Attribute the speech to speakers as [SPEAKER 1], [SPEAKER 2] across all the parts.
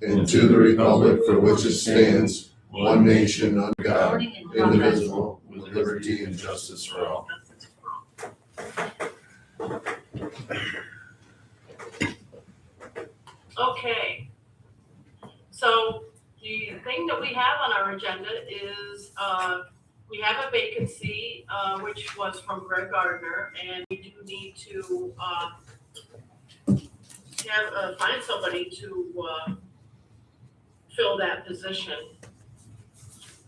[SPEAKER 1] and to the republic for which it stands, one nation under God, indivisible, with liberty and justice for all.
[SPEAKER 2] Okay, so the thing that we have on our agenda is we have a vacancy, which was from Greg Gardner, and we do need to find somebody to fill that position.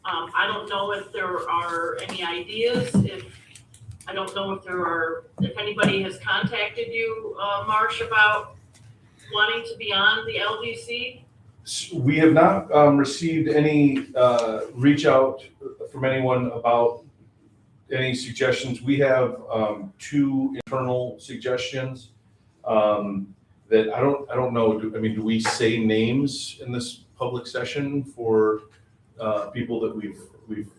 [SPEAKER 2] I don't know if there are any ideas, I don't know if anybody has contacted you, Marsh, about wanting to be on the LDC?
[SPEAKER 3] We have not received any reach out from anyone about any suggestions. We have 2 internal suggestions that I don't know. Do we say names in this public session for people that we've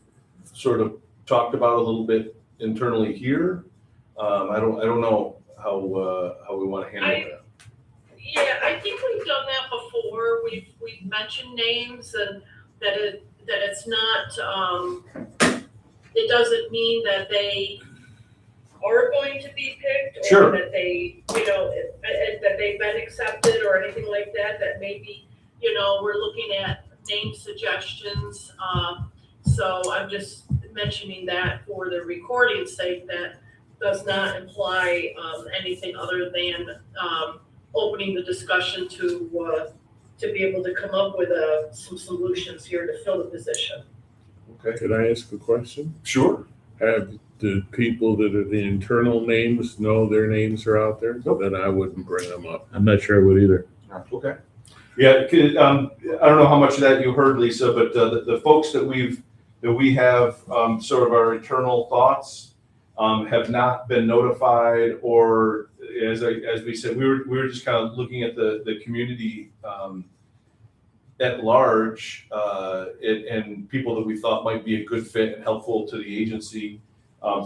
[SPEAKER 3] sort of talked about a little bit internally here? I don't know how we want to handle that.
[SPEAKER 2] Yeah, I think we've done that before. We've mentioned names, and that it's not. It doesn't mean that they are going to be picked, or
[SPEAKER 3] Sure.
[SPEAKER 2] that they, that they've been accepted or anything like that. That maybe, we're looking at name suggestions. So I'm just mentioning that for the recording's sake. That does not imply anything other than opening the discussion to be able to come up with some solutions here to fill the position.
[SPEAKER 3] Okay.
[SPEAKER 1] Could I ask a question?
[SPEAKER 3] Sure.
[SPEAKER 1] Have the people that are the internal names know their names are out there?
[SPEAKER 3] Nope.
[SPEAKER 1] Then I wouldn't bring them up. I'm not sure I would either.
[SPEAKER 3] Okay. Yeah. I don't know how much of that you heard, Lisa, but the folks that we have sort of our internal thoughts have not been notified, or as we said, we were just kind of looking at the community at large, and people that we thought might be a good fit and helpful to the agency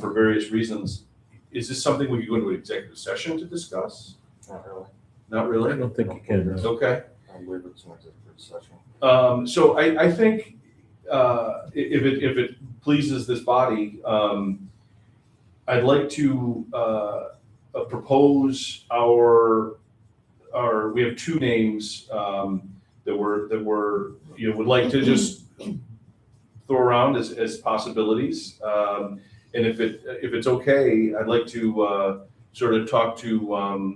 [SPEAKER 3] for various reasons. Is this something we could go into an executive session to discuss?
[SPEAKER 4] Not really.
[SPEAKER 3] Not really?
[SPEAKER 1] I don't think you can.
[SPEAKER 3] Okay.
[SPEAKER 4] I believe it's an executive session.
[SPEAKER 3] So I think if it pleases this body, I'd like to propose we have 2 names that we're would like to just throw around as possibilities. And if it's okay, I'd like to sort of talk to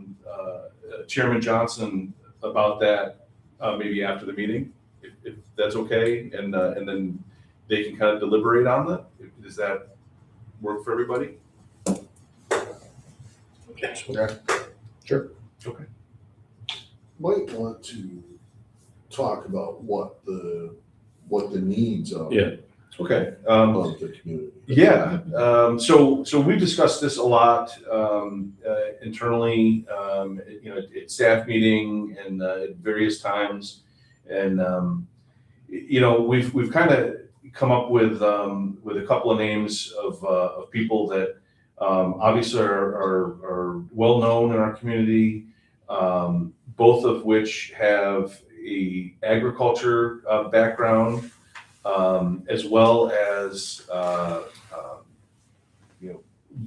[SPEAKER 3] Chairman Johnson about that maybe after the meeting, if that's okay, and then they can kind of deliberate on that. Does that work for everybody?
[SPEAKER 2] Okay.
[SPEAKER 4] Yeah.
[SPEAKER 1] Sure.
[SPEAKER 3] Okay.
[SPEAKER 5] Might want to talk about what the needs are
[SPEAKER 3] Yeah. Okay.
[SPEAKER 5] of the community.
[SPEAKER 3] Yeah. So we discussed this a lot internally, at staff meeting and at various times, and we've kind of come up with a couple of names of people that obviously are well known in our community, both of which have a agriculture background, as well as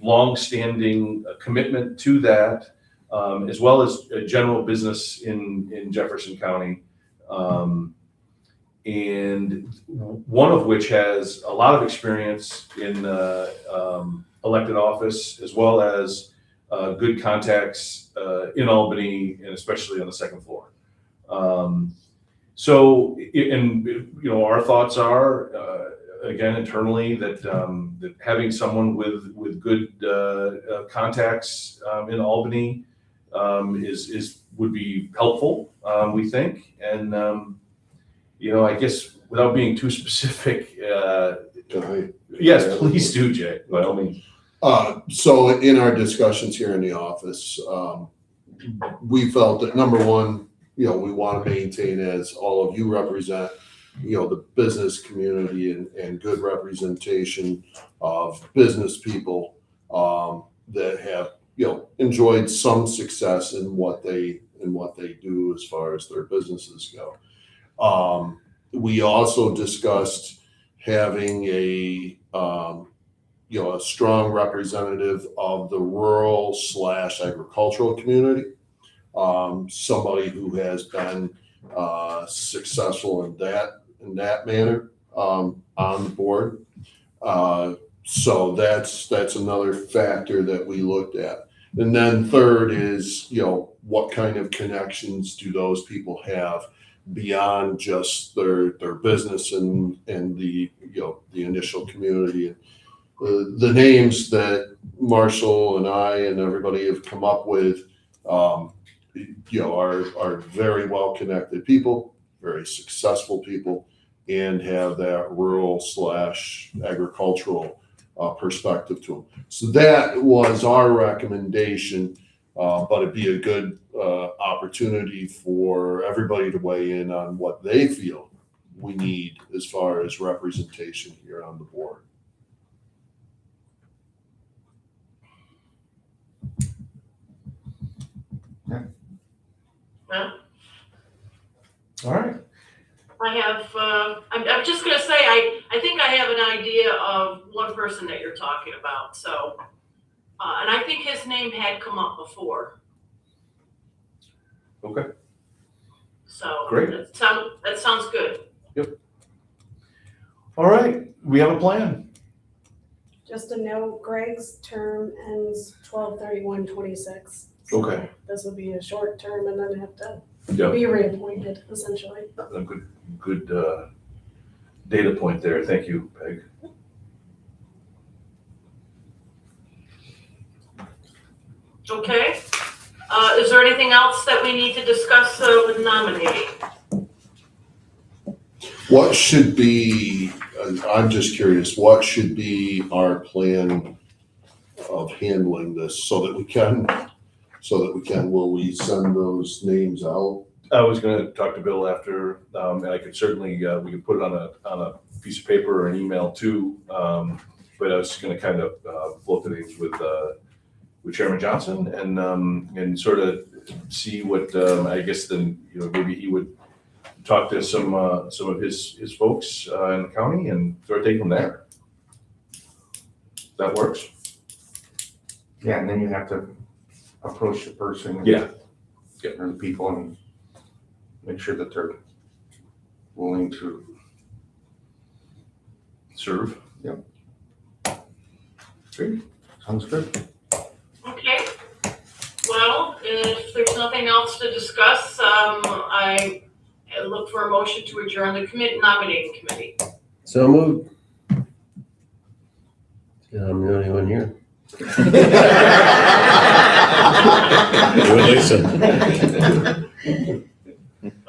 [SPEAKER 3] long-standing commitment to that, as well as a general business in Jefferson County, and one of which has a lot of experience in elected office, as well as good contacts in Albany, and especially on the second floor. Our thoughts are, again, internally, that having someone with good contacts in Albany would be helpful, we think. And I guess without being too specific, yes, please do, Jay, by all means.
[SPEAKER 5] So in our discussions here in the office, we felt that number one, we want to maintain, as all of you represent, the business community and good representation of business people that have, enjoyed some success in what they do as far as their businesses go. We also discussed having a strong representative of the rural / agricultural community. Somebody who has been successful in that manner on the board. So that's another factor that we looked at. And then third is, what kind of connections do those people have beyond just their business and the initial community. The names that Marshall and I and everybody have come up with, are very well connected people, very successful people, and have that rural / agricultural perspective to them. So that was our recommendation, but it'd be a good opportunity for everybody to weigh in on what they feel we need as far as representation here on the board.
[SPEAKER 2] Well,
[SPEAKER 3] All right.
[SPEAKER 2] I have, I'm just gonna say, I think I have an idea of one person that you're talking about, so, and I think his name had come up before,
[SPEAKER 3] Okay.
[SPEAKER 2] so.
[SPEAKER 3] Great.
[SPEAKER 2] That sounds good.
[SPEAKER 3] All right. We have a plan.
[SPEAKER 6] Just a note, Greg's term ends 12/31/26.
[SPEAKER 3] Okay.
[SPEAKER 6] This would be a short term and then have to
[SPEAKER 3] Yep.
[SPEAKER 6] be reappointed essentially.
[SPEAKER 3] A good data point there. Thank you, Peg.
[SPEAKER 2] Okay, is there anything else that we need to discuss with nominating?
[SPEAKER 5] What should be, I'm just curious, what should be our plan of handling this so that we can, will we send those names out?
[SPEAKER 3] I was going to talk to Bill after, and I could certainly, we could put it on a piece of paper or an email too. But I was going to kind of float the names with Chairman Johnson and sort of see what, I guess then, maybe he would talk to some of his folks in the county and sort of take from there. That works?
[SPEAKER 4] Yeah, and then you have to approach the person.
[SPEAKER 3] Yeah.
[SPEAKER 4] Or the people and make sure that they're willing to
[SPEAKER 3] Serve.
[SPEAKER 4] Yep.
[SPEAKER 3] Great.
[SPEAKER 4] Sounds good.
[SPEAKER 2] Okay, well, if there's nothing else to discuss, I look for a motion to adjourn the nominating committee.
[SPEAKER 7] So moved. Yeah, I'm the only one here.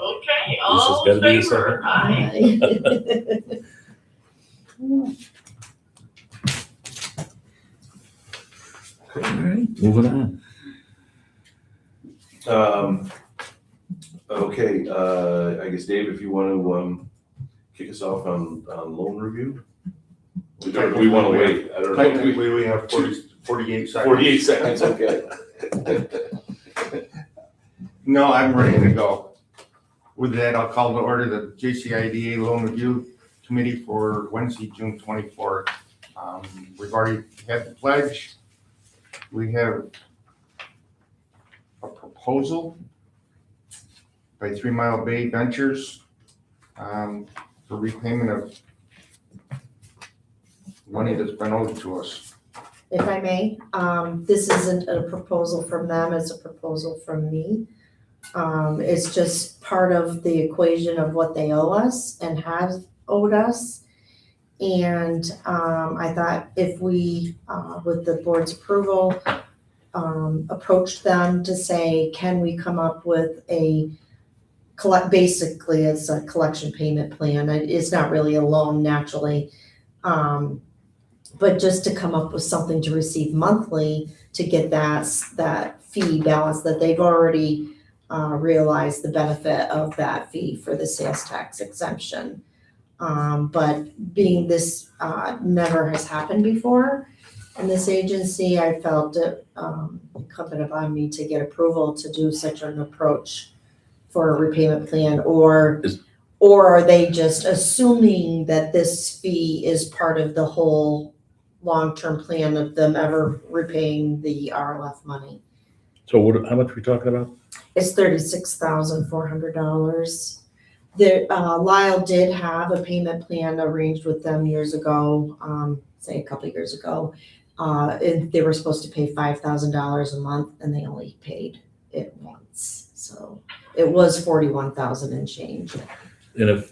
[SPEAKER 2] Okay, all in favor? Aye.
[SPEAKER 8] All right, moving on.
[SPEAKER 3] Okay, I guess Dave, if you want to kick us off on loan review? Or do we want to wait? I don't know.
[SPEAKER 4] Technically, we have 48 seconds.
[SPEAKER 3] 48 seconds, okay.
[SPEAKER 4] No, I'm ready to go. With that, I'll call to order the JCIDA Loan Review Committee for Wednesday, June 24th. We've already had the pledge. We have a proposal by 3 Mile Bay Ventures for repayment of money that's been owed to us.
[SPEAKER 9] If I may, this isn't a proposal from them, it's a proposal from me. It's just part of the equation of what they owe us and have owed us. And I thought if we, with the board's approval, approached them to say, can we come up with basically it's a collection payment plan. It's not really a loan naturally. But just to come up with something to receive monthly to get that fee balance that they've already realized the benefit of that fee for the sales tax exemption. But being this never has happened before in this agency, I felt it incumbent upon me to get approval to do such an approach for a repayment plan or Or are they just assuming that this fee is part of the whole long-term plan of them ever repaying the RLF money?
[SPEAKER 8] So how much are we talking about?
[SPEAKER 9] It's $36,400. Lyle did have a payment plan arranged with them years ago, say a couple of years ago. They were supposed to pay $5,000 a month and they only paid it once. So it was 41,000 and change.
[SPEAKER 8] And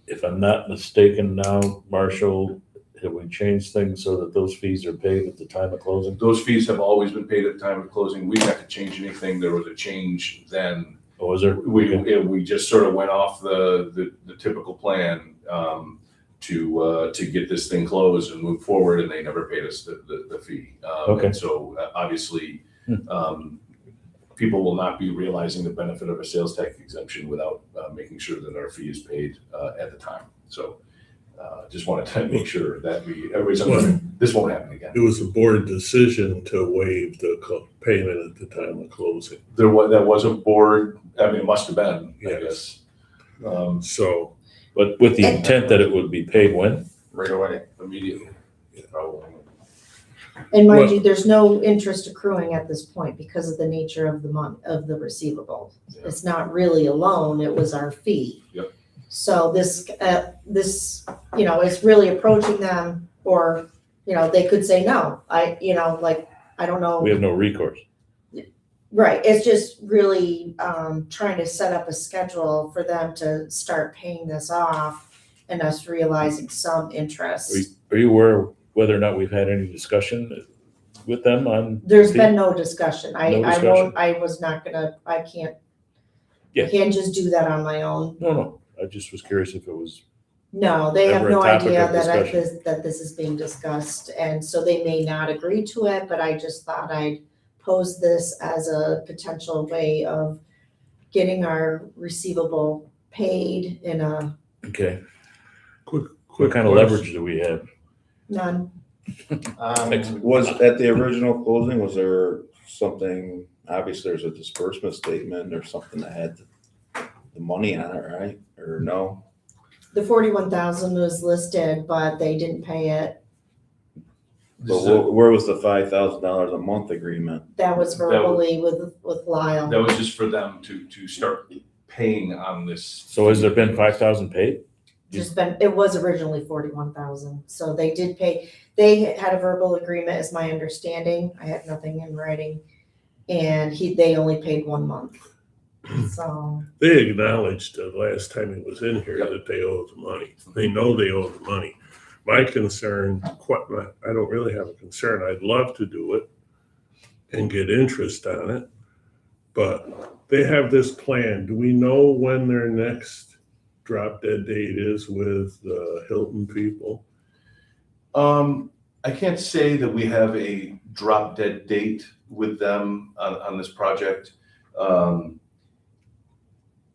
[SPEAKER 8] if I'm not mistaken now, Marshall, have we changed things so that those fees are paid at the time of closing?
[SPEAKER 3] Those fees have always been paid at the time of closing. We didn't have to change anything. There was a change then.
[SPEAKER 8] Or was there?
[SPEAKER 3] We just sort of went off the typical plan to get this thing closed and move forward, and they never paid us the fee.
[SPEAKER 8] Okay.
[SPEAKER 3] And so obviously, people will not be realizing the benefit of a sales tax exemption without making sure that our fee is paid at the time. So just wanted to make sure that everybody's understanding. This won't happen again.
[SPEAKER 10] It was a board decision to waive the payment at the time of closing.
[SPEAKER 3] That was a board, I mean, it must have been, I
[SPEAKER 10] Yes.
[SPEAKER 3] guess.
[SPEAKER 10] So,
[SPEAKER 8] But with the intent that it would be paid when?
[SPEAKER 4] Right away.
[SPEAKER 3] Immediately, probably.
[SPEAKER 9] And mind you, there's no interest accruing at this point because of the nature of the receivable.
[SPEAKER 3] Yeah.
[SPEAKER 9] It's not really a loan, it was our fee.
[SPEAKER 3] Yep.
[SPEAKER 9] So this, is really approaching them, or, they could say no. I don't know.
[SPEAKER 8] We have no recourse.
[SPEAKER 9] Right, it's just really trying to set up a schedule for them to start paying this off and us realizing some interest.
[SPEAKER 8] Are you aware of whether or not we've had any discussion with them on?
[SPEAKER 9] There's been no discussion.
[SPEAKER 8] No discussion?
[SPEAKER 9] I can't
[SPEAKER 8] Yeah.
[SPEAKER 9] just do that on my own.
[SPEAKER 8] No, I just was curious if it was.
[SPEAKER 9] No, they have
[SPEAKER 8] Ever a
[SPEAKER 9] no
[SPEAKER 8] topic
[SPEAKER 9] idea
[SPEAKER 8] of
[SPEAKER 9] that
[SPEAKER 8] discussion.
[SPEAKER 9] this is being discussed, and so they may not agree to it, but I just thought I'd pose this as a potential way of getting our receivable paid in a
[SPEAKER 8] Okay.
[SPEAKER 10] quick
[SPEAKER 8] What kind of
[SPEAKER 10] question.
[SPEAKER 8] leverage do we have?
[SPEAKER 9] none.
[SPEAKER 11] Was at the original closing, was there something, obviously there's a disbursement statement or something that had the money on it, right? Or no?
[SPEAKER 9] The 41,000 was listed, but they didn't pay it.
[SPEAKER 11] But where was the $5,000 a month agreement?
[SPEAKER 9] That was verbally with Lyle.
[SPEAKER 3] That was just for them to start paying on this.
[SPEAKER 8] So has there been 5,000 paid?
[SPEAKER 9] It was originally 41,000, so they did pay. They had a verbal agreement, is my understanding. I had nothing in writing, and they only paid 1 month. So
[SPEAKER 10] They acknowledged the last time he was in here
[SPEAKER 3] Yep.
[SPEAKER 10] that they owe the money. They know they owe the money. My concern, I don't really have a concern. I'd love to do it and get interest on it, but they have this plan. Do we know when their next drop dead date is with the Hilton people?
[SPEAKER 3] I can't say that we have a drop dead date with them on this project.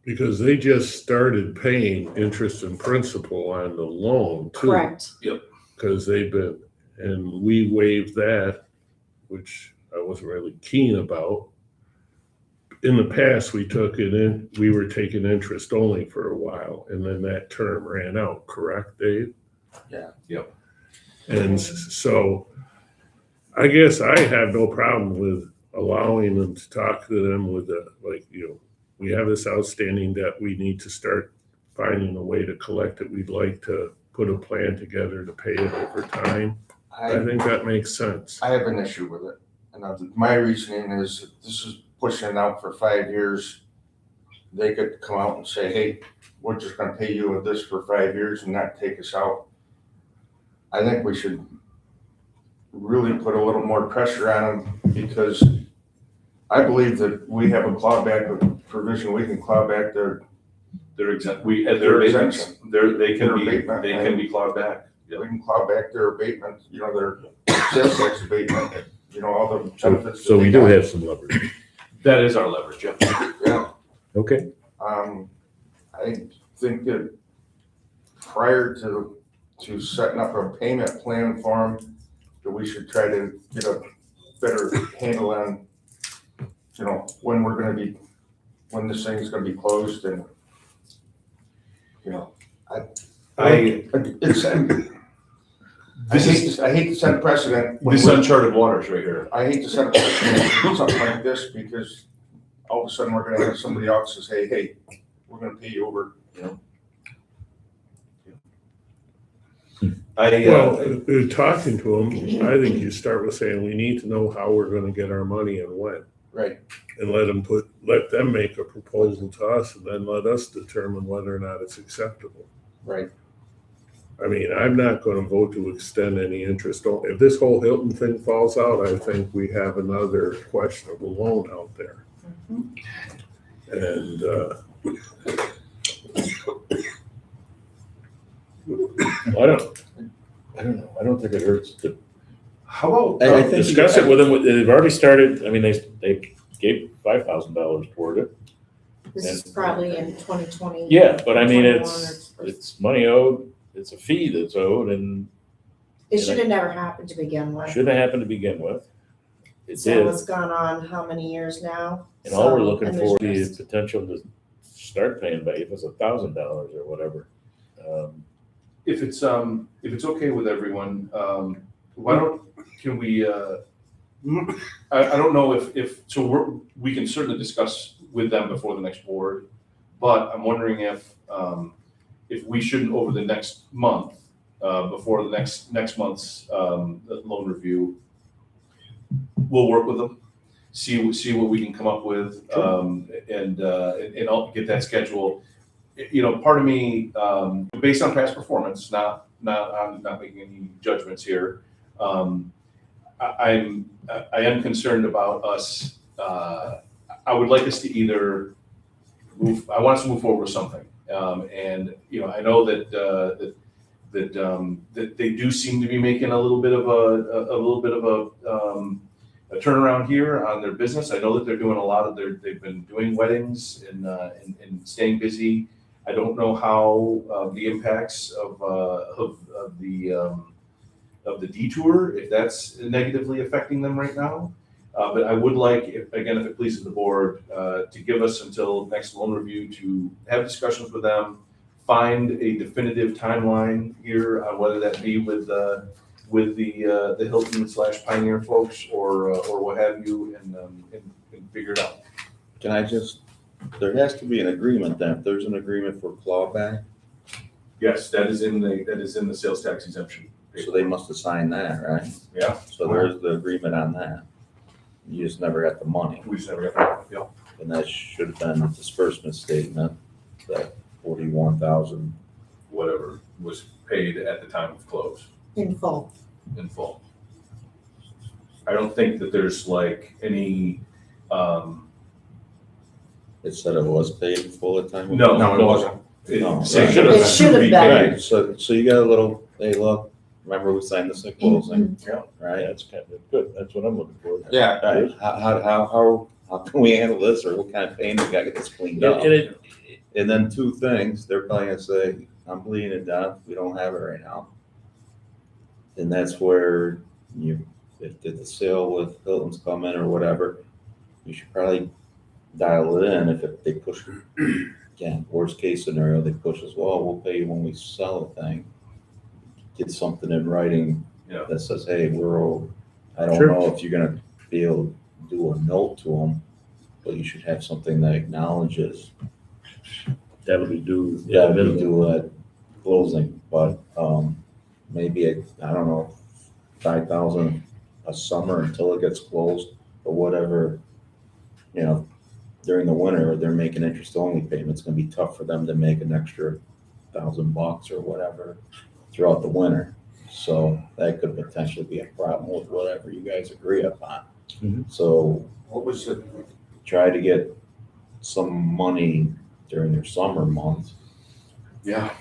[SPEAKER 10] Because they just started paying interest and principal on the loan too.
[SPEAKER 9] correct.
[SPEAKER 10] Because and we waived that, which I wasn't really keen about. In the past, we were taking interest only for a while, and then that term ran out, correct, Dave?
[SPEAKER 4] Yeah.
[SPEAKER 3] Yep.
[SPEAKER 10] And so I guess I have no problem with allowing them to talk to them with we have this outstanding debt, we need to start finding a way to collect it. We'd like to put a plan together to pay it over time. I think that makes sense.
[SPEAKER 4] I have an issue with it. And my reasoning is that this is pushing it out for 5 years. They could come out and say, hey, we're just gonna pay you with this for 5 years and not take us out. I think we should really put a little more pressure on them, because I believe that we have a clawback provision. We can claw back their
[SPEAKER 3] Their
[SPEAKER 4] Their
[SPEAKER 3] abatements,
[SPEAKER 4] exemption.
[SPEAKER 3] they
[SPEAKER 4] Their
[SPEAKER 3] can
[SPEAKER 4] abatement,
[SPEAKER 3] be clawed back. Yep.
[SPEAKER 4] we can claw back their abatement, their sales tax abatement, all the benefits.
[SPEAKER 8] So
[SPEAKER 4] that
[SPEAKER 8] we
[SPEAKER 4] they
[SPEAKER 8] do
[SPEAKER 4] got.
[SPEAKER 8] have some leverage.
[SPEAKER 3] That is our leverage, yeah.
[SPEAKER 4] Yeah.
[SPEAKER 8] Okay.
[SPEAKER 4] I think that prior to setting up a payment plan for them, that we should try to get a better handle on, when this thing's gonna be closed, and It's, I hate to set precedent. when
[SPEAKER 3] This
[SPEAKER 4] we're-
[SPEAKER 3] uncharted waters right here.
[SPEAKER 4] I hate to set precedent for something like this because all of a sudden we're gonna have somebody else say, hey, we're gonna pay you over, you know.
[SPEAKER 10] Well, talking to them, I think you start with saying, we need to know how we're gonna get our money and when.
[SPEAKER 4] Right.
[SPEAKER 10] And let them make a proposal to us and then let us determine whether or not it's acceptable.
[SPEAKER 4] Right.
[SPEAKER 10] I mean, I'm not gonna vote to extend any interest. If this whole Hilton thing falls out, I think we have another questionable loan out there. And,
[SPEAKER 8] I don't know. I don't think it hurts to
[SPEAKER 3] How about,
[SPEAKER 11] I think
[SPEAKER 8] discuss it with them. They've already started, I mean, they gave $5,000 toward it.
[SPEAKER 9] This is probably in 2020.
[SPEAKER 8] Yeah, but I mean,
[SPEAKER 9] 21
[SPEAKER 8] it's money owed, it's a fee that's owed, and
[SPEAKER 9] It should have never happened to begin with.
[SPEAKER 8] shouldn't have happened to begin with. It
[SPEAKER 9] So
[SPEAKER 8] did,
[SPEAKER 9] it's gone on how many years now?
[SPEAKER 8] and all we're
[SPEAKER 9] So-
[SPEAKER 8] looking
[SPEAKER 9] and
[SPEAKER 8] for
[SPEAKER 9] there's
[SPEAKER 8] is potential to start paying back, if it's $1,000 or whatever.
[SPEAKER 3] if it's okay with everyone, why don't, can we, I don't know so we can certainly discuss with them before the next board, but I'm wondering if we shouldn't over the next month, before the next month's loan review, we'll work with them, see what we can come up with, and I'll get that schedule. You know, part of me, based on past performance, I'm not making any judgments here. I am concerned about us. I would like us to either I want us to move forward with something. And you know, I know that they do seem to be making a little bit of a turnaround here on their business. I know that they're doing a lot of they've been doing weddings and staying busy. I don't know how the impacts of the detour, if that's negatively affecting them right now. But I would like, if it pleases the board, to give us until next loan review to have discussions with them, find a definitive timeline here on whether that be with the Hilton / Pioneer folks or what have you, and figure it out.
[SPEAKER 11] Can I just, there has to be an agreement then, if there's an agreement for clawback,
[SPEAKER 3] Yes, that is in the sales tax exemption.
[SPEAKER 11] so they must have signed that, right?
[SPEAKER 3] Yeah.
[SPEAKER 11] So there's the agreement on that. You just never got the money,
[SPEAKER 3] We just never got that, yeah.
[SPEAKER 11] and that should have been the disbursement statement, that 41,000.
[SPEAKER 3] Whatever was paid at the time of close
[SPEAKER 9] In full.
[SPEAKER 3] in full. I don't think that there's like any,
[SPEAKER 11] It said it was paid in full at time? of-
[SPEAKER 3] no,
[SPEAKER 4] No, it wasn't.
[SPEAKER 11] No.
[SPEAKER 3] It should have
[SPEAKER 9] It should have been.
[SPEAKER 11] Right, so you got a little, hey, look, remember we signed this at closing,
[SPEAKER 3] Yeah.
[SPEAKER 11] right?
[SPEAKER 8] That's kind of good, that's what I'm looking for.
[SPEAKER 4] Yeah.
[SPEAKER 11] Right, how can we handle this, or what kind of pain we gotta get this cleaned
[SPEAKER 8] And
[SPEAKER 11] up?
[SPEAKER 8] it,
[SPEAKER 11] And then two things, they're probably gonna say, I'm bleeding to death, we don't have it right now. And that's where if the sale with Hilton's come in or whatever, you should probably dial it in if they push, again, worst case scenario, they push us, well, we'll pay you when we sell the thing. Get something in writing
[SPEAKER 3] Yeah.
[SPEAKER 11] that says, hey, I don't
[SPEAKER 10] Sure.
[SPEAKER 11] know if you're gonna be able to do a note to them, but you should have something that acknowledges
[SPEAKER 8] that'll be due.
[SPEAKER 11] that we do at closing, but, maybe, I don't know, 5,000 a summer until it gets closed, or whatever, you know, during the winter, they're making interest-only payments, it's gonna be tough for them to make an extra $1,000 or whatever throughout the winter. So that could potentially be a problem with whatever you guys agree upon.
[SPEAKER 8] Mhm.
[SPEAKER 11] So
[SPEAKER 4] What was it?
[SPEAKER 11] try to get some money during their summer months.
[SPEAKER 3] Yeah.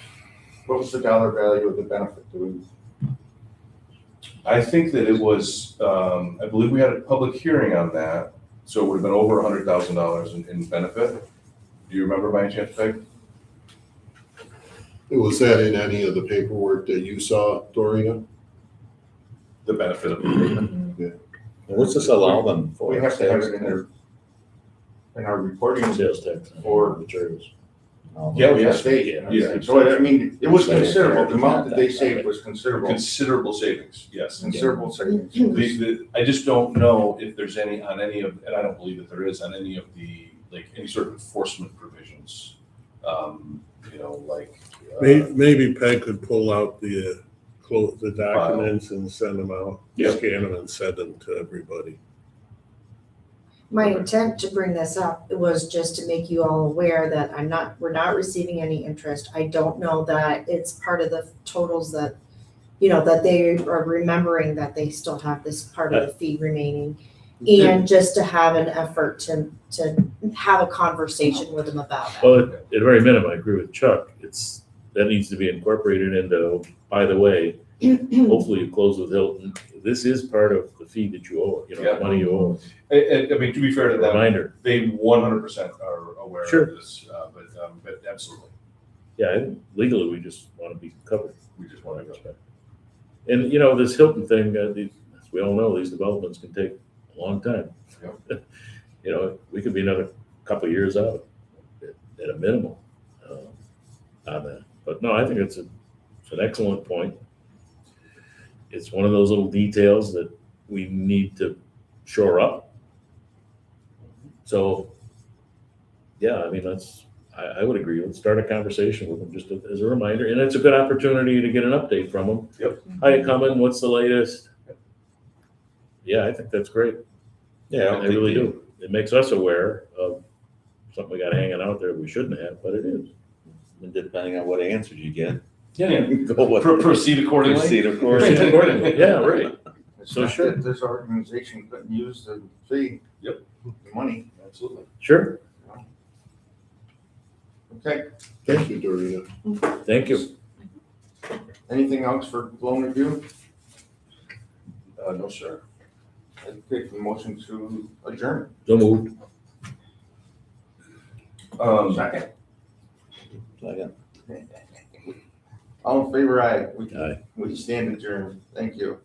[SPEAKER 4] What was the dollar value of the benefit? Do we?
[SPEAKER 3] I think that it was, I believe we had a public hearing on that, so it would have been over $100,000 in benefit. Do you remember by any chance, Peg?
[SPEAKER 5] Was that in any of the paperwork that you saw, Dorina?
[SPEAKER 3] The benefit of the agreement?
[SPEAKER 11] And what's this allow them for?
[SPEAKER 4] We have to have it in our reporting
[SPEAKER 8] Sales tax
[SPEAKER 4] for
[SPEAKER 8] materials.
[SPEAKER 3] Yeah.
[SPEAKER 4] State.
[SPEAKER 3] Yeah.
[SPEAKER 4] So, I mean, it was considerable, the amount that they saved was considerable,
[SPEAKER 3] Considerable savings, yes.
[SPEAKER 4] considerable savings.
[SPEAKER 3] I just don't know if there's any, on any of, and I don't believe that there is, on any of the, like, any sort of enforcement provisions. You know, like.
[SPEAKER 10] Maybe Peg could pull out the documents and send them out,
[SPEAKER 3] Yeah.
[SPEAKER 10] scan them and send them to everybody.
[SPEAKER 9] My intent to bring this up was just to make you all aware that we're not receiving any interest. I don't know that it's part of the totals that, that they are remembering that they still have this part of the fee remaining. And just to have an effort to have a conversation with them about it.
[SPEAKER 8] Well, at a very minimum, I agree with Chuck. That needs to be incorporated into, by the way, hopefully you close with Hilton. This is part of the fee that you owe,
[SPEAKER 3] Yeah.
[SPEAKER 8] money you owe.
[SPEAKER 3] I mean, to be fair to them,
[SPEAKER 8] Reminder.
[SPEAKER 3] they 100% are aware
[SPEAKER 8] Sure.
[SPEAKER 3] of this, but absolutely,
[SPEAKER 8] Yeah, I think legally, we just want to be covered.
[SPEAKER 3] we just want to go.
[SPEAKER 8] And, this Hilton thing, as we all know, these developments can take a long time. We could be another couple of years out at a minimum on that. But no, I think it's an excellent point. It's one of those little details that we need to shore up. So, yeah, I mean, I would agree. Let's start a conversation with them just as a reminder. And it's a good opportunity to get an update from them.
[SPEAKER 3] Yep.
[SPEAKER 8] How you coming? What's the latest? Yeah, I think that's great.
[SPEAKER 11] Yeah,
[SPEAKER 8] I really do. It makes us aware of something we got hanging out there we shouldn't have, but it is.
[SPEAKER 11] And depending on what answers you get.
[SPEAKER 3] Yeah.
[SPEAKER 11] Go with
[SPEAKER 3] Proceed accordingly.
[SPEAKER 11] Proceed
[SPEAKER 8] Proceed
[SPEAKER 11] accordingly.
[SPEAKER 8] accordingly. Yeah, right.
[SPEAKER 4] It's
[SPEAKER 8] So
[SPEAKER 4] not
[SPEAKER 8] sure.
[SPEAKER 4] that this organization couldn't use the fee.
[SPEAKER 3] Yep.
[SPEAKER 4] The money.
[SPEAKER 3] Absolutely.
[SPEAKER 8] Sure.
[SPEAKER 4] Okay,
[SPEAKER 5] Thank you, Dorita.
[SPEAKER 8] Thank you.
[SPEAKER 4] anything else for loan review?
[SPEAKER 3] No, sir.
[SPEAKER 4] I take the motion to adjourn.
[SPEAKER 8] So moved.
[SPEAKER 4] Second.
[SPEAKER 11] Second.
[SPEAKER 4] All in favor, aye.
[SPEAKER 8] Aye.
[SPEAKER 4] We stand adjourned. Thank you.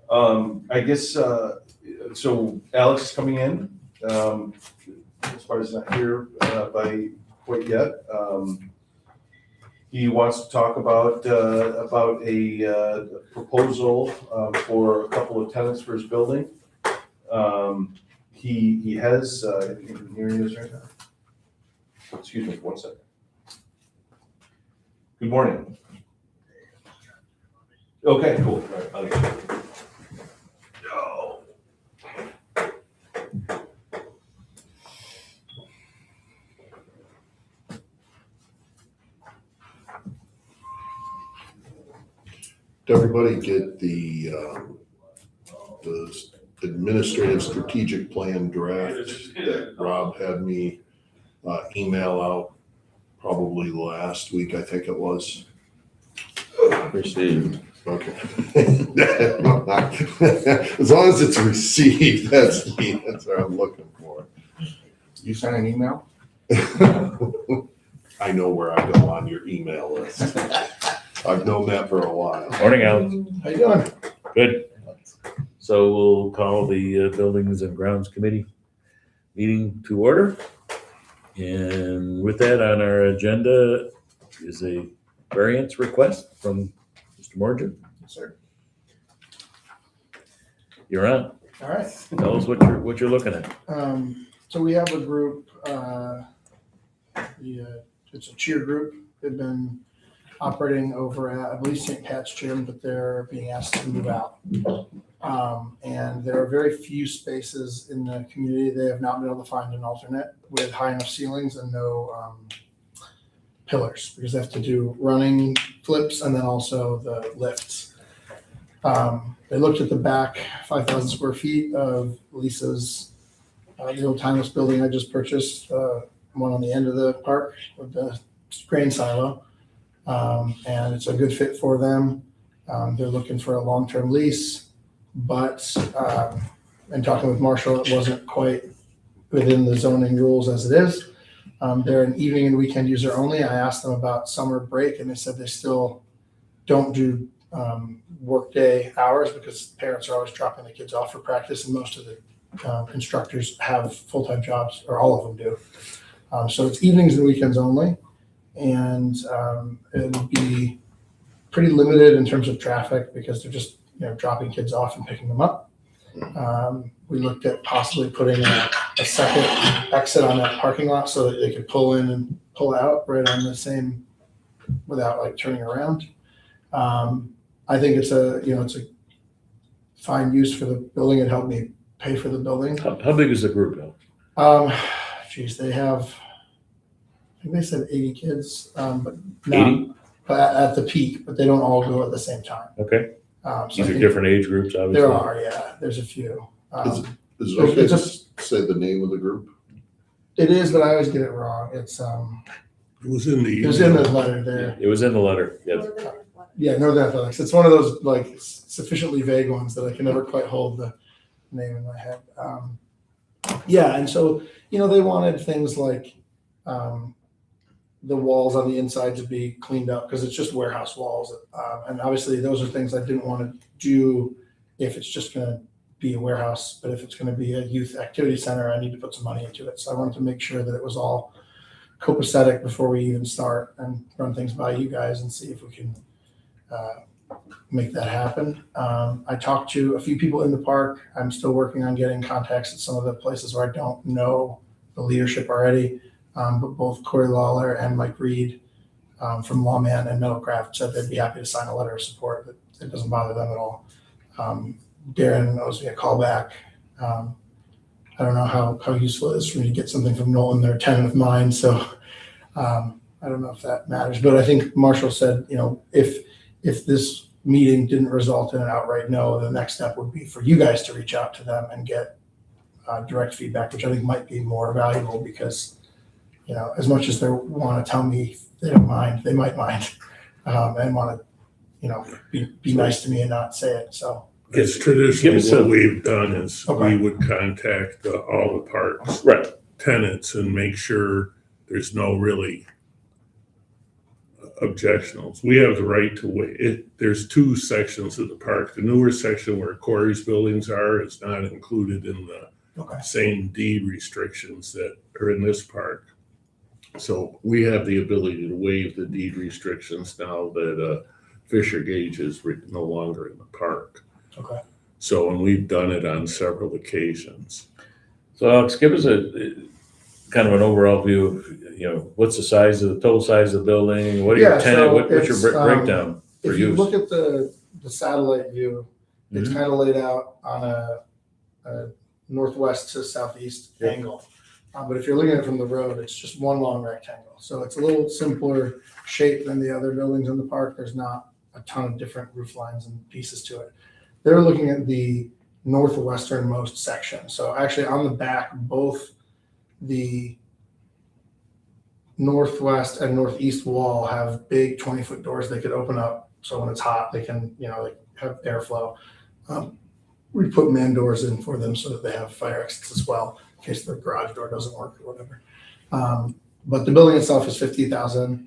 [SPEAKER 3] I guess, so Alex is coming in, as far as not here, by quite yet. He wants to talk about a proposal, for a couple of tenants for his building. He has, here he is right now. Excuse me, 1 second. Good morning. Okay, cool. All right, I'll get you.
[SPEAKER 5] Did everybody get the administrative strategic plan draft that Rob had me email out probably last week, I think it was?
[SPEAKER 11] Received.
[SPEAKER 5] Okay. As long as it's received, that's what I'm looking for.
[SPEAKER 4] You sent an email?
[SPEAKER 5] I know where I go on your email list. I've known that for a while.
[SPEAKER 8] Morning, Alex.
[SPEAKER 5] How you doing?
[SPEAKER 8] Good. So we'll call the Buildings and Grounds Committee meeting to order. And with that on our agenda is a variance request from Mr. Morgan.
[SPEAKER 12] Yes, sir.
[SPEAKER 8] You're on.
[SPEAKER 12] All right.
[SPEAKER 8] Tell us what you're looking at.
[SPEAKER 12] So we have a group, it's a cheer group. They've been operating over at, I believe, St. Pat's Gym, but they're being asked to move out. And there are very few spaces in the community. They have not been able to find an alternate with high enough ceilings and no pillars, because they have to do running flips and then also the lifts. They looked at the back 5,000 square feet of Lisa's, the old timeless building I just purchased, one on the end of the park with the grain silo. And it's a good fit for them. They're looking for a long-term lease, but in talking with Marshall, it wasn't quite within the zoning rules as it is. They're an evening and weekend user only. I asked them about summer break, and they said they still don't do workday hours because parents are always dropping the kids off for practice, and most of the instructors have full-time jobs, or all of them do. So it's evenings and weekends only. And it'll be pretty limited in terms of traffic because they're just, dropping kids off and picking them up. We looked at possibly putting a second exit on that parking lot so that they could pull in and pull out right on the same, without like turning around. I think it's a fine use for the building. It helped me pay for the building.
[SPEAKER 8] How big is the group now?
[SPEAKER 12] They have, I think they said 80 kids, but
[SPEAKER 8] 80?
[SPEAKER 12] but at the peak, but they don't all go at the same time.
[SPEAKER 8] Okay.
[SPEAKER 12] So I
[SPEAKER 8] These are
[SPEAKER 12] think
[SPEAKER 8] different age groups, obviously.
[SPEAKER 12] there are, yeah, there's a few.
[SPEAKER 5] Is it okay to say the name of the group?
[SPEAKER 12] It is, but I always get it wrong. It's
[SPEAKER 10] It was in the.
[SPEAKER 12] it was in the letter there.
[SPEAKER 8] It was in the letter, yes.
[SPEAKER 12] Yeah, Northern Athletics. It's one of those like sufficiently vague ones that I can never quite hold the name in my head. Yeah, and so they wanted things like the walls on the inside to be cleaned up because it's just warehouse walls, and obviously those are things I didn't want to do if it's just going to be a warehouse. But if it's going to be a youth activity center, I need to put some money into it. So I wanted to make sure that it was all copacetic before we even start and run things by you guys and see if we can make that happen. I talked to a few people in the park. I'm still working on getting contacts at some of the places where I don't know the leadership already. But both Corey Lawler and Mike Reed from Lawman and Metalcraft said they'd be happy to sign a letter of support. That it doesn't bother them at all. Darren owes me a call back. I don't know how useful it is for me to get something from Nolan. They're a tenant of mine, so I don't know if that matters. But I think Marshall said, if this meeting didn't result in an outright no, the next step would be for you guys to reach out to them and get direct feedback, which I think might be more valuable because, as much as they want to tell me they don't mind, they might mind and want to, be nice to me and not say it. So
[SPEAKER 10] It's traditionally what we've done is we would contact all the parks tenants and make sure there's no really objectionals. We have the right to wait. There's two sections of the park. The newer section where Corey's buildings are is not included in the same deed restrictions that are in this park. So we have the ability to waive the deed restrictions now that Fisher Gage is no longer in the park.
[SPEAKER 12] Okay.
[SPEAKER 10] So, and we've done it on several occasions.
[SPEAKER 8] So Alex, give us a kind of an overall view of, what's the size of the total size of the building? What are your tenant, what's your breakdown for
[SPEAKER 12] if you
[SPEAKER 8] use?
[SPEAKER 12] look at the satellite view, it's kind of laid out on a northwest to southeast angle. But if you're looking at it from the road, it's just one long rectangle. So it's a little simpler shape than the other buildings in the park. There's not a ton of different roof lines and pieces to it. They're looking at the northwesternmost section. So actually on the back, both the northwest and northeast wall have big 20-foot doors they could open up. So when it's hot, they can, they have airflow. We put man doors in for them so that they have fire exits as well in case their garage door doesn't work or whatever. But the building itself is $50,000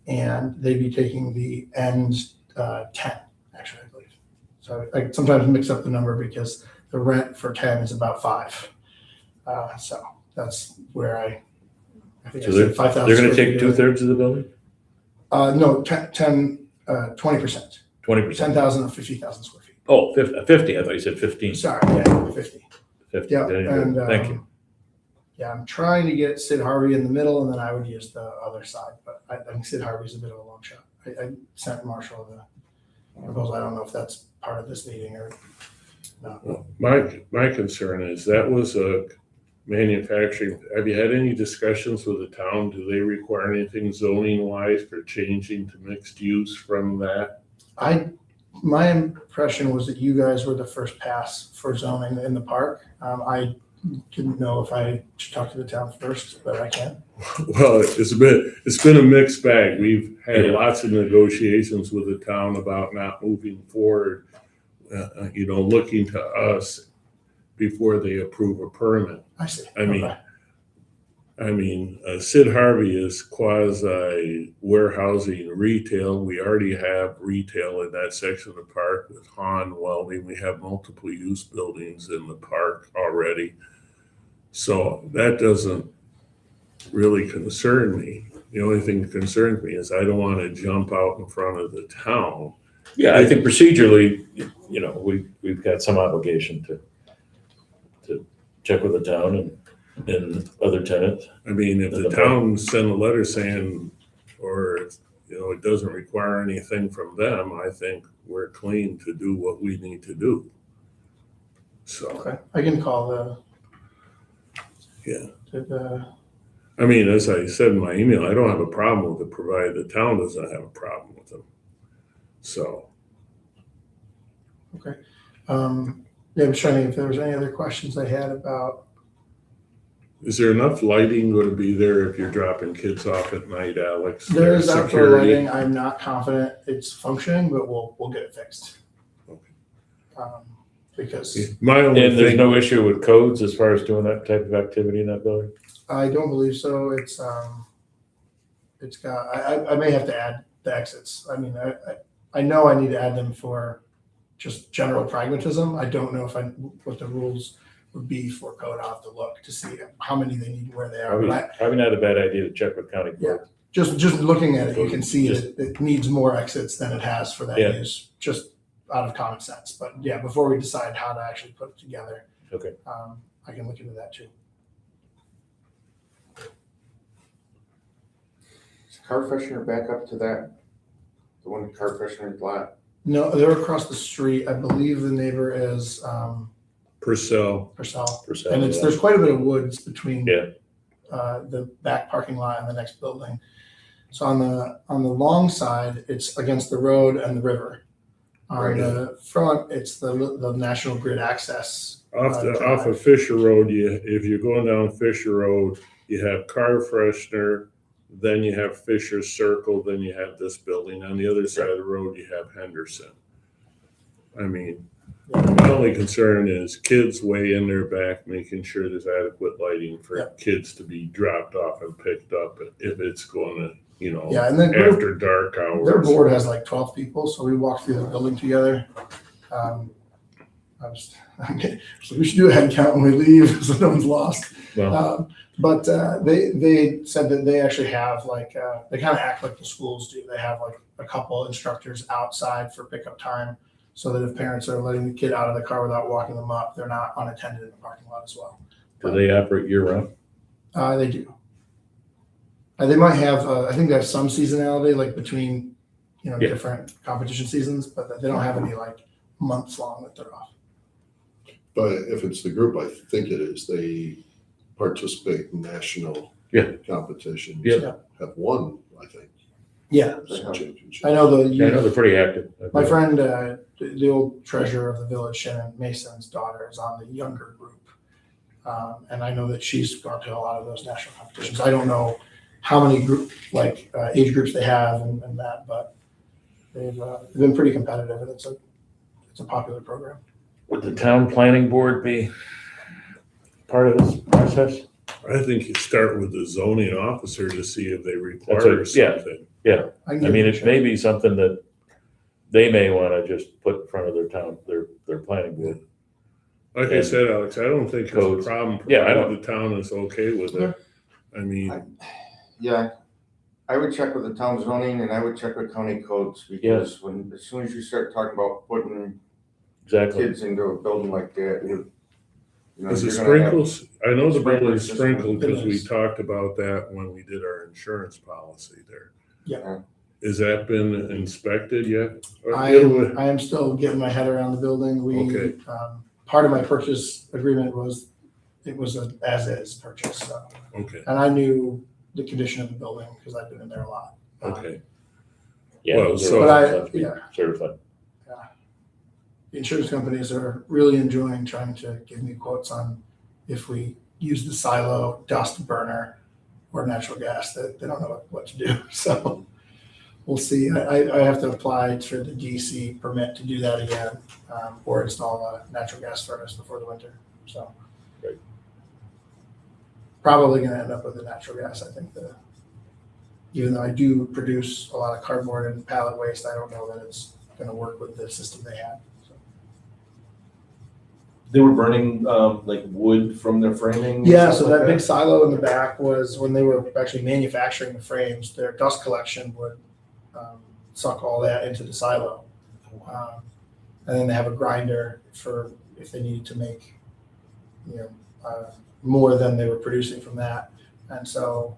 [SPEAKER 12] and they'd be taking the end 10, actually, I believe. So I sometimes mix up the number because the rent for 10 is about 5. So that's where I think
[SPEAKER 8] So
[SPEAKER 12] I said 5,000.
[SPEAKER 8] they're going to take 2/3 of the building?
[SPEAKER 12] No, 20%.
[SPEAKER 8] 20%?
[SPEAKER 12] 10,000 or 50,000 square feet.
[SPEAKER 8] Oh, 50. I thought you said 15.
[SPEAKER 12] Sorry, yeah, 50.
[SPEAKER 8] 50.
[SPEAKER 12] Yeah,
[SPEAKER 8] There you go.
[SPEAKER 12] and
[SPEAKER 8] Thank you.
[SPEAKER 12] Yeah, I'm trying to get Sid Harvey in the middle, and then I would use the other side. But I think Sid Harvey's a bit of a long shot. I sent Marshall the proposal. I don't know if that's part of this meeting or not.
[SPEAKER 10] Well, my concern is that was a manufacturing. Have you had any discussions with the town? Do they require anything zoning wise for changing to mixed use from that?
[SPEAKER 12] My impression was that you guys were the first pass for zoning in the park. I didn't know if I should talk to the town first, but I can.
[SPEAKER 10] Well, it's been a mixed bag. We've had lots of negotiations with the town about not moving forward, looking to us before they approve a permit.
[SPEAKER 12] I see.
[SPEAKER 10] Sid Harvey is quasi warehousing retail. We already have retail in that section of the park with Han Welding. We have multiple use buildings in the park already. So that doesn't really concern me. The only thing that concerns me is I don't want to jump out in front of the town.
[SPEAKER 8] Yeah, I think procedurally, we've got some obligation to check with the town and other tenants.
[SPEAKER 10] I mean, if the town send a letter saying, or, it doesn't require anything from them, I think we're clean to do what we need to do. So,
[SPEAKER 12] Okay, I can call
[SPEAKER 10] yeah.
[SPEAKER 12] the
[SPEAKER 10] I mean, as I said in my email, I don't have a problem with it, provided the town doesn't have a problem with them. So,
[SPEAKER 12] yeah, I'm trying to think if there was any other questions I had about.
[SPEAKER 10] is there enough lighting going to be there if you're dropping kids off at night, Alex?
[SPEAKER 12] There is outdoor
[SPEAKER 10] Security?
[SPEAKER 12] lighting. I'm not confident it's functioning, but we'll get it fixed.
[SPEAKER 10] Okay.
[SPEAKER 12] Because
[SPEAKER 10] My only
[SPEAKER 8] And there's
[SPEAKER 10] thing,
[SPEAKER 8] no issue with codes as far as doing that type of activity in that building?
[SPEAKER 12] I don't believe so. It's got, I may have to add the exits. I mean, I know I need to add them for just general pragmatism. I don't know what the rules would be for code. I'll have to look to see how many they need, where they are. But
[SPEAKER 8] Probably not a bad idea to check with county
[SPEAKER 12] Yeah.
[SPEAKER 8] code.
[SPEAKER 12] just looking at it, you can see that it needs more exits than it has for that
[SPEAKER 8] Yeah.
[SPEAKER 12] use, just out of common sense. But yeah, before we decide how to actually put it together,
[SPEAKER 8] Okay.
[SPEAKER 12] I can look into that too.
[SPEAKER 4] Is car freshener back up to that? The one car freshener lot?
[SPEAKER 12] No, they're across the street. I believe the neighbor is
[SPEAKER 10] Purcell,
[SPEAKER 12] Purcell.
[SPEAKER 8] Percent,
[SPEAKER 12] And
[SPEAKER 8] yeah.
[SPEAKER 12] there's quite a bit of woods between
[SPEAKER 8] Yeah.
[SPEAKER 12] the back parking lot and the next building. So on the long side, it's against the road and the river. On
[SPEAKER 10] Right.
[SPEAKER 12] the front, it's the National Grid access.
[SPEAKER 10] off
[SPEAKER 12] drive.
[SPEAKER 10] of Fisher Road, if you're going down Fisher Road, you have car freshener, then you have Fisher Circle, then you have this building. On the other side of the road, you have Henderson. I mean, my only concern is kids way in their back, making sure there's adequate lighting for
[SPEAKER 12] Yeah.
[SPEAKER 10] kids to be dropped off and picked up if it's going to,
[SPEAKER 12] Yeah, and then group,
[SPEAKER 10] after dark hours.
[SPEAKER 12] their board has like 12 people, so we walked through the building together. So we should do a head count when we leave so no one's lost.
[SPEAKER 8] Well,
[SPEAKER 12] But they said that they actually have they kind of act like the schools do. They have like a couple instructors outside for pickup time so that if parents are letting the kid out of the car without walking them up, they're not unattended in the parking lot as well.
[SPEAKER 8] do they operate year round?
[SPEAKER 12] They do. They might have, I think they have some seasonality like between,
[SPEAKER 8] Yeah.
[SPEAKER 12] different competition seasons, but they don't have any like months long that they're off.
[SPEAKER 5] But if it's the group, I think it is, they participate in national
[SPEAKER 8] Yeah.
[SPEAKER 5] competitions.
[SPEAKER 8] Yeah.
[SPEAKER 5] Have won, I think,
[SPEAKER 12] Yeah,
[SPEAKER 5] championship.
[SPEAKER 12] I know
[SPEAKER 8] Yeah, I know they're pretty active.
[SPEAKER 12] my friend, the old treasurer of the village, Shannon Mason's daughter, is on the younger group. And I know that she's gone to a lot of those national competitions. I don't know how many age groups they have and that, but they've been pretty competitive and it's a popular program.
[SPEAKER 8] Would the town planning board be part of this process?
[SPEAKER 10] I think you start with the zoning officer to see if they
[SPEAKER 8] That's
[SPEAKER 10] require
[SPEAKER 8] what- yeah.
[SPEAKER 10] something.
[SPEAKER 8] I mean, it may be something that they may want to just put in front of their town, their planning board.
[SPEAKER 10] Like I
[SPEAKER 8] And
[SPEAKER 10] said, Alex, I don't think it's
[SPEAKER 8] codes.
[SPEAKER 10] a problem,
[SPEAKER 8] Yeah, I
[SPEAKER 10] provided the town is okay with it. I mean,
[SPEAKER 4] Yeah, I would check with the town zoning and I would check with county codes because as soon as you start talking about putting
[SPEAKER 8] Exactly.
[SPEAKER 4] kids into a building like that,
[SPEAKER 10] is it
[SPEAKER 4] you're gonna have-
[SPEAKER 10] sprinkles? I know the
[SPEAKER 4] sprinkler
[SPEAKER 10] building's
[SPEAKER 4] system.
[SPEAKER 10] sprinkled because
[SPEAKER 12] It
[SPEAKER 10] we
[SPEAKER 12] is.
[SPEAKER 10] talked about that when we did our insurance policy there.
[SPEAKER 12] Yeah.
[SPEAKER 10] Has that been inspected yet? Or
[SPEAKER 12] I am still getting my head around the building.
[SPEAKER 10] Okay.
[SPEAKER 12] Part of my purchase agreement was, it was an as-is purchase, so.
[SPEAKER 10] Okay,
[SPEAKER 12] And I knew the condition of the building because I've been in there a lot.
[SPEAKER 10] okay.
[SPEAKER 8] Yeah.
[SPEAKER 10] Well,
[SPEAKER 8] those are
[SPEAKER 10] so-
[SPEAKER 8] all
[SPEAKER 12] But
[SPEAKER 8] have to be
[SPEAKER 12] yeah.
[SPEAKER 8] certified.
[SPEAKER 12] The insurance companies are really enjoying trying to give me quotes on if we use the silo, dust burner, or natural gas, that they don't know what to do. So we'll see. I have to apply for the DC permit to do that again, or install a natural gas furnace before the winter. So
[SPEAKER 8] Great.
[SPEAKER 12] probably going to end up with the natural gas. I think even though I do produce a lot of cardboard and pallet waste, I don't know that it's going to work with the system they have. So.
[SPEAKER 3] They were burning, like wood from their framing?
[SPEAKER 12] Yeah,
[SPEAKER 3] and
[SPEAKER 12] so
[SPEAKER 3] stuff
[SPEAKER 12] that
[SPEAKER 3] like
[SPEAKER 12] big silo in the back was when they were actually manufacturing the frames, their dust collection would suck all that into the silo. And then they have a grinder for if they needed to make, more than they were producing from that. And so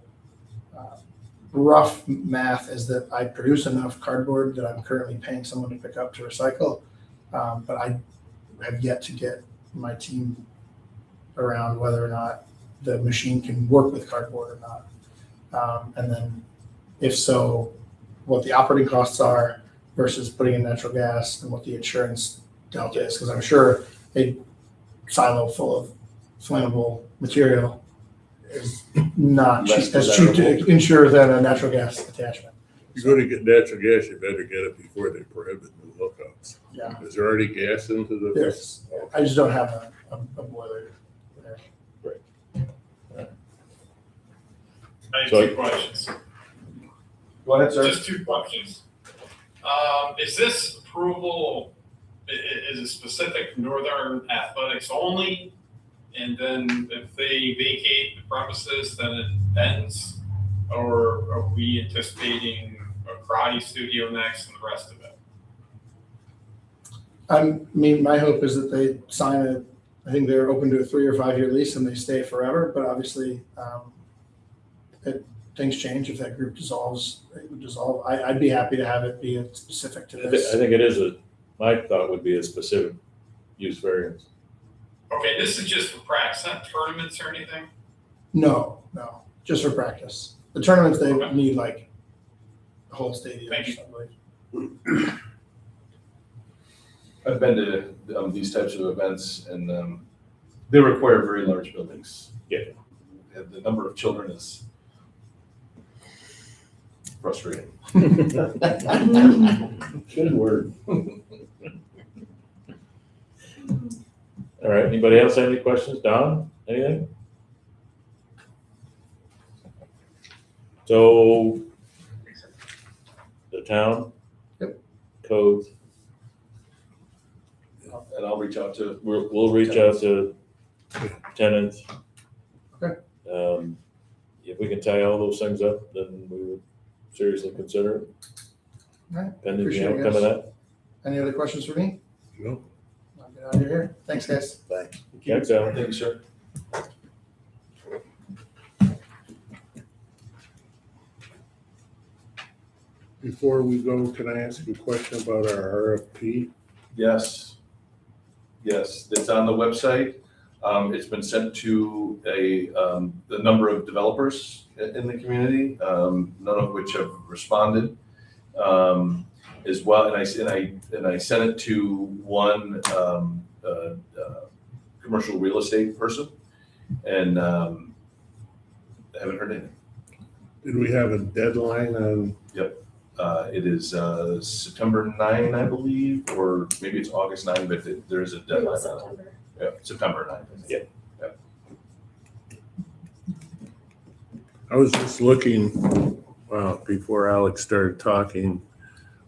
[SPEAKER 12] rough math is that I produce enough cardboard that I'm currently paying someone to pick up to recycle. But I have yet to get my team around whether or not the machine can work with cardboard or not. And then if so, what the operating costs are versus putting in natural gas and what the insurance delta is. Because I'm sure a silo full of flammable material is not
[SPEAKER 3] Less
[SPEAKER 12] as cheap to
[SPEAKER 3] desirable.
[SPEAKER 12] insure than a natural gas attachment.
[SPEAKER 10] You're gonna get natural gas, you better get it before they prohibit new hookouts.
[SPEAKER 12] Yeah,
[SPEAKER 10] Is there already gas into the?
[SPEAKER 12] there's, I just don't have a boiler there.
[SPEAKER 13] I have
[SPEAKER 8] So-
[SPEAKER 13] two questions.
[SPEAKER 3] Go ahead, sir.
[SPEAKER 13] Just two questions. Is this approval, is it specific Northern Athletics only? And then if they vacate the premises, then it ends? Or are we anticipating a karate studio next and the rest of it?
[SPEAKER 12] I mean, my hope is that they sign I think they're open to a 3 or 5 year lease and they stay forever, but obviously, things change. If that group dissolves, it would dissolve. I'd be happy to have it be specific to
[SPEAKER 8] I
[SPEAKER 12] this.
[SPEAKER 8] think it is my thought would be a specific use variance.
[SPEAKER 13] Okay, this is just for practice, not tournaments or anything?
[SPEAKER 12] No, just for practice. The tournaments, they
[SPEAKER 13] Okay.
[SPEAKER 12] need like a whole stadium or
[SPEAKER 13] Thank you.
[SPEAKER 12] something.
[SPEAKER 3] I've been to these types of events and they require very large buildings.
[SPEAKER 8] Yeah.
[SPEAKER 3] And the number of children is frustrating.
[SPEAKER 8] Good word. All right, anybody else have any questions? Don, anything? So, the town?
[SPEAKER 12] Yep.
[SPEAKER 8] Codes,
[SPEAKER 3] And I'll reach out to,
[SPEAKER 8] we'll reach out to tenants.
[SPEAKER 12] Okay.
[SPEAKER 8] If we can tie all those things up, then we would seriously consider it.
[SPEAKER 12] All right,
[SPEAKER 8] Pending the
[SPEAKER 12] appreciate it,
[SPEAKER 8] outcome of
[SPEAKER 12] guys.
[SPEAKER 8] that.
[SPEAKER 12] Any other questions for me?
[SPEAKER 10] No.
[SPEAKER 12] I'll get out of here. Thanks, guys.
[SPEAKER 8] Thanks, Alan.
[SPEAKER 3] thank you, sir.
[SPEAKER 10] Before we go, can I ask you a question about our RFP?
[SPEAKER 3] Yes. Yes, it's on the website. It's been sent to a number of developers in the community, none of which have responded. As well, and I sent it to one commercial real estate person and haven't heard anything.
[SPEAKER 10] Did we have a deadline on?
[SPEAKER 3] It is September 9, I believe, or maybe it's August 9, but there is a deadline on it.
[SPEAKER 6] September.
[SPEAKER 3] Yeah, September 9. I think.
[SPEAKER 8] Yeah.
[SPEAKER 10] I was just looking, before Alex started talking,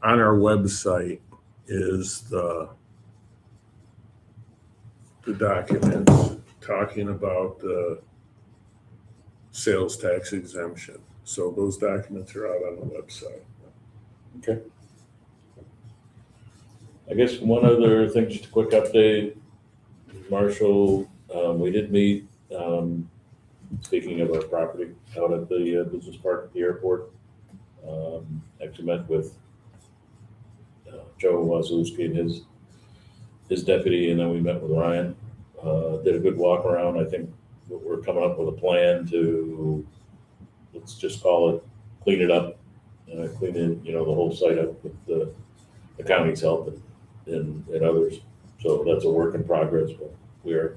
[SPEAKER 10] on our website is the documents talking about the sales tax exemption. So those documents are out on the website.
[SPEAKER 8] Okay. I guess one other thing, just a quick update. Marshall, we did meet, speaking of our property out at the business park at the airport. Actually met with Joe Wazowski and his deputy, and then we met with Ryan. Did a good walk around. I think we're coming up with a plan to, let's just call it, clean it up. Clean in, the whole site up with the county's help and others. So that's a work in progress, but we're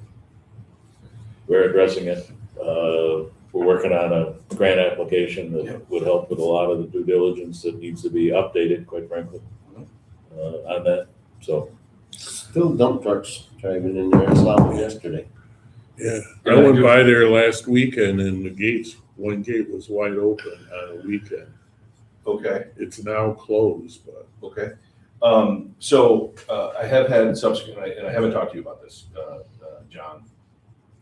[SPEAKER 8] addressing it. We're working on a grant application that would help with a lot of the due diligence that needs to be updated, quite frankly, on that. So,
[SPEAKER 7] Still dump trucks driving in there, I saw them yesterday.
[SPEAKER 10] Yeah, I went by there last weekend and one gate was wide open on a weekend.
[SPEAKER 3] Okay.
[SPEAKER 10] It's now closed, but.
[SPEAKER 3] Okay. So I have had subsequent, and I haven't talked to you about this, John,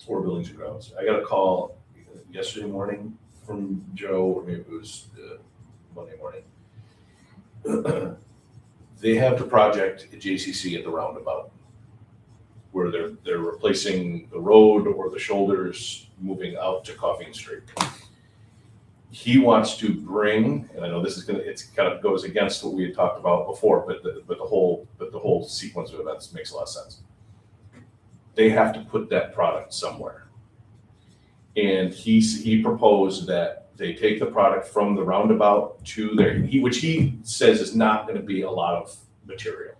[SPEAKER 3] or buildings and grounds. I got a call yesterday morning from Joe, or maybe it was Monday morning. They have the project at JCC at the roundabout, where they're replacing the road or the shoulders moving out to Coffee Street. He wants to bring, and I know this is it's kind of goes against what we had talked about before, but the whole sequence of events makes a lot of sense. They have to put that product somewhere. And he proposed that they take the product from the roundabout to there, which he says is not gonna be a lot of material.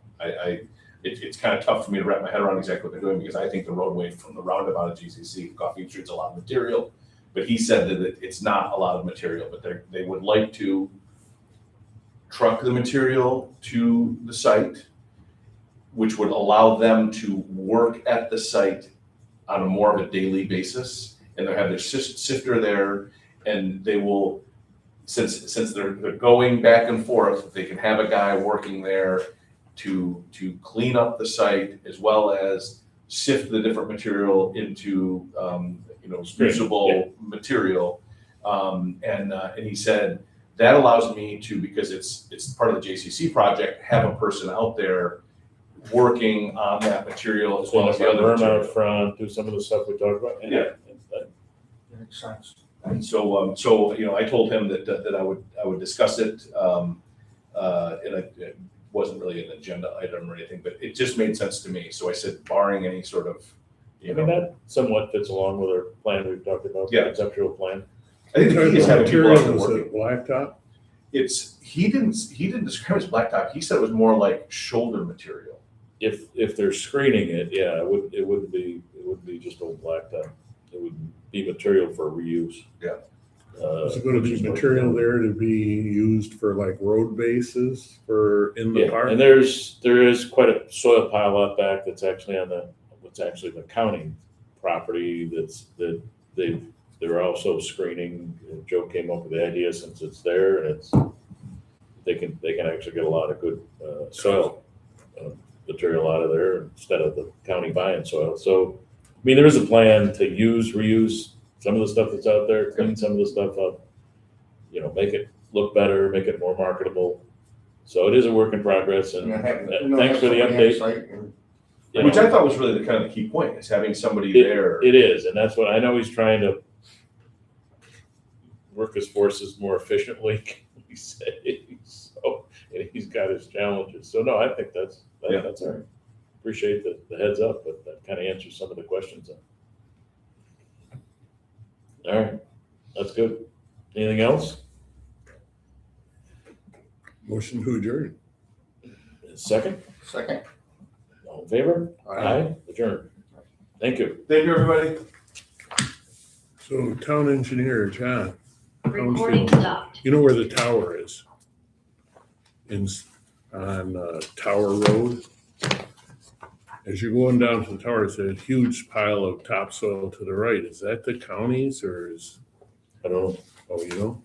[SPEAKER 3] It's kind of tough for me to wrap my head around exactly what they're doing, because I think the roadway from the roundabout at GCC, Coffee Street's a lot of material. But he said that it's not a lot of material, but they would like to truck the material to the site, which would allow them to work at the site on a more of a daily basis. And they'll have their sifter there, and they will, since they're going back and forth, they can have a guy working there to clean up the site, as well as sift the different material into usable material. And he said that allows me to, because it's part of the JCC project, have a person out there working on that material as well as the other
[SPEAKER 8] berm
[SPEAKER 3] material.
[SPEAKER 8] out front, do some of the stuff we talked about.
[SPEAKER 3] Yeah.
[SPEAKER 12] Makes sense.
[SPEAKER 3] And so I told him that I would discuss it, and it wasn't really an agenda item or anything, but it just made sense to me. So I said, barring any sort of,
[SPEAKER 8] I mean, that somewhat fits along with our plan we've talked about, the
[SPEAKER 3] Yeah.
[SPEAKER 8] conceptual plan.
[SPEAKER 3] I think the key is having people out there
[SPEAKER 10] Material, is
[SPEAKER 3] working.
[SPEAKER 10] it blacktop?
[SPEAKER 3] He didn't describe it as blacktop. He said it was more like shoulder material.
[SPEAKER 8] If they're screening it, yeah, it wouldn't be just old blacktop. It would be material for reuse.
[SPEAKER 3] Yeah.
[SPEAKER 10] Is it gonna be material there to be used for like road bases for in the
[SPEAKER 8] Yeah,
[SPEAKER 10] park?
[SPEAKER 8] and there is quite a soil pile out back that's actually on what's actually the county property that they're also screening. Joe came up with the idea, since it's there, and they can actually get a lot of good soil material out of there instead of the county buying soil. So, I mean, there is a plan to reuse some of the stuff that's out there, clean some of the stuff up, make it look better, make it more marketable. So it is a work in progress, and thanks for the update. You
[SPEAKER 3] Which
[SPEAKER 8] know,
[SPEAKER 3] I thought was really the kind of the key point, is having somebody there.
[SPEAKER 8] It is, and that's what I know he's trying to work his forces more efficiently, he said. So, and he's got his challenges. So no, I think that's all right. Appreciate the heads up, but that kind of answers some of the questions. All right, that's good. Anything else?
[SPEAKER 10] Motion to adjourn.
[SPEAKER 8] Second?
[SPEAKER 4] Second.
[SPEAKER 8] All in favor? Aye. Adjourn. Thank you.
[SPEAKER 3] Thank you, everybody.
[SPEAKER 10] So town engineer, John,
[SPEAKER 2] Recording stopped.
[SPEAKER 10] you know where the tower is? On Tower Road? As you're going down to the tower, it's a huge pile of topsoil to the right. Is that the county's or is,
[SPEAKER 8] I don't know.
[SPEAKER 10] oh, you know?